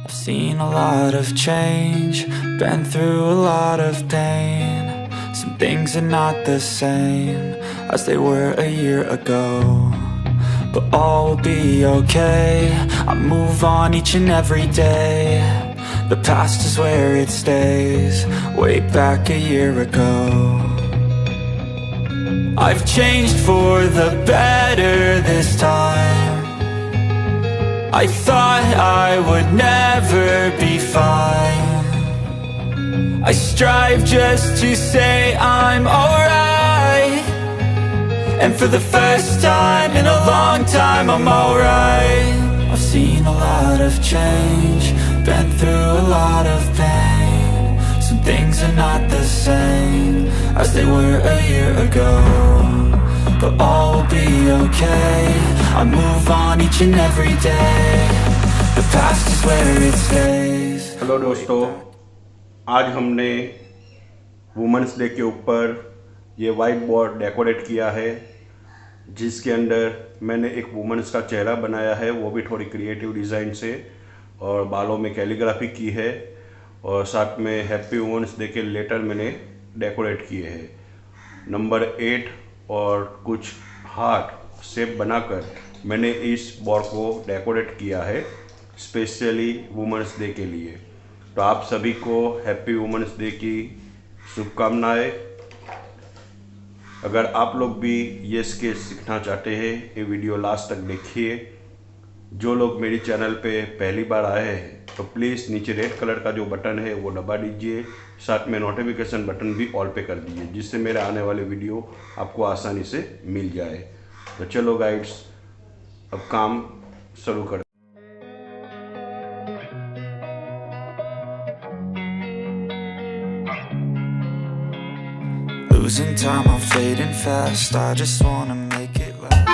Seen a lot of change, been through a lot of pain. Some things are not the same as they were a year ago, but all will be okay. I move on each and every day. The past is where it stays, way back a year ago. I've changed for the better this time. I thought I would never be fine. I strive just to say I'm alright, and for the first time in a long time I'm alright. I've seen a lot of change, been through a lot of pain. Some things are not the same as they were a year ago, but all will be okay. I move on each and every day. The past is where it stays. Hello दोस्तों, आज हमने women's day के ऊपर ये white board decorate किया है, जिसके अंदर मैंने एक वुमेंस का चेहरा बनाया है, वो भी थोड़ी क्रिएटिव डिज़ाइन से, और बालों में कैलीग्राफी की है, और साथ में हैप्पी वुमेंस डे के लेटर मैंने डेकोरेट किए हैं। नंबर 8 और कुछ हार्ट शेप बनाकर मैंने इस बोर्ड को डेकोरेट किया है स्पेशली वुमेंस डे के लिए। तो आप सभी को हैप्पी वुमेंस डे की शुभकामनाएं। अगर आप लोग भी ये स्केच सीखना चाहते हैं, ये वीडियो लास्ट तक देखिए। जो लोग मेरे चैनल पे पहली बार आए हैं तो प्लीज़ नीचे रेड कलर का जो बटन है वो दबा दीजिए, साथ में नोटिफिकेशन बटन भी ऑल पे कर दीजिए, जिससे मेरे आने वाले वीडियो आपको आसानी से मिल जाए। तो चलो गाइड्स, अब काम शुरू कर। Losing time, I'm fading fast. I just wanna make it last.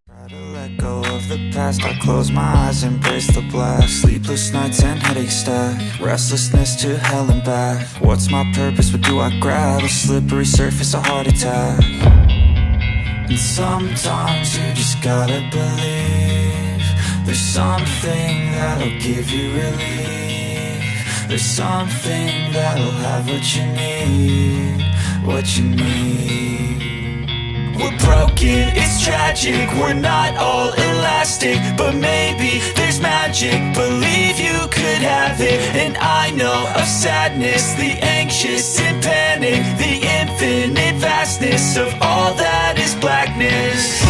Try to let go of the past. I close my eyes, embrace the blast. Sleepless nights and headaches stack. Restlessness to hell and back. What's my purpose? What do I grab? A slippery surface, a heart attack. And sometimes you just gotta believe there's something that'll give you relief. There's something that'll have what you need, what you need. We're broken, it's tragic, we're not all elastic, but maybe there's magic, believe you could have it. And I know of sadness, the anxious and panic, the infinite vastness of all that is blackness.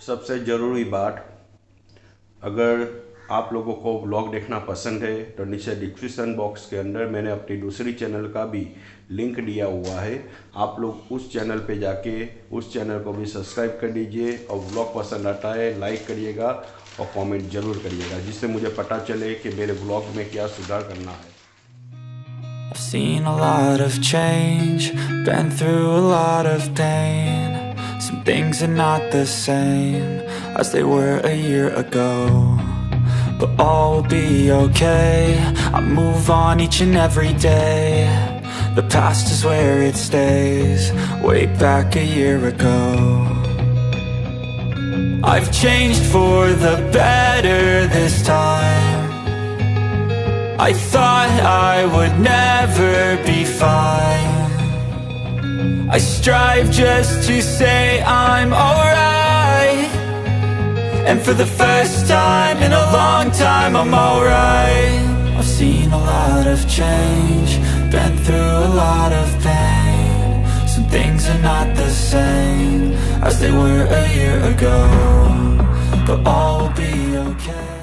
सबसे ज़रूरी बात, अगर आप लोगों को vlog देखना पसंद है तो नीचे डिस्क्रिप्शन बॉक्स के अंदर मैंने अपनी दूसरी चैनल का भी लिंक दिया हुआ है। आप लोग उस चैनल पे जाके उस चैनल को भी सब्सक्राइब कर दीजिए और व्लॉग पसंद आता है लाइक करिएगा और कमेंट ज़रूर करिएगा, जिससे मुझे पता चले कि मेरे व्लॉग में क्या सुधार करना है। I've seen a lot of change, been through a lot of pain. Some things are not the same as they were a year ago, but all will be okay. I move on each and every day. The past is where it stays, way back a year ago. I've changed for the better this time. I thought I would never be fine. I strive just to say I'm alright, and for the first time in a long time I'm alright. I've seen a lot of change, been through a lot of pain. Some things are not the same as they were a year ago, but all will be okay.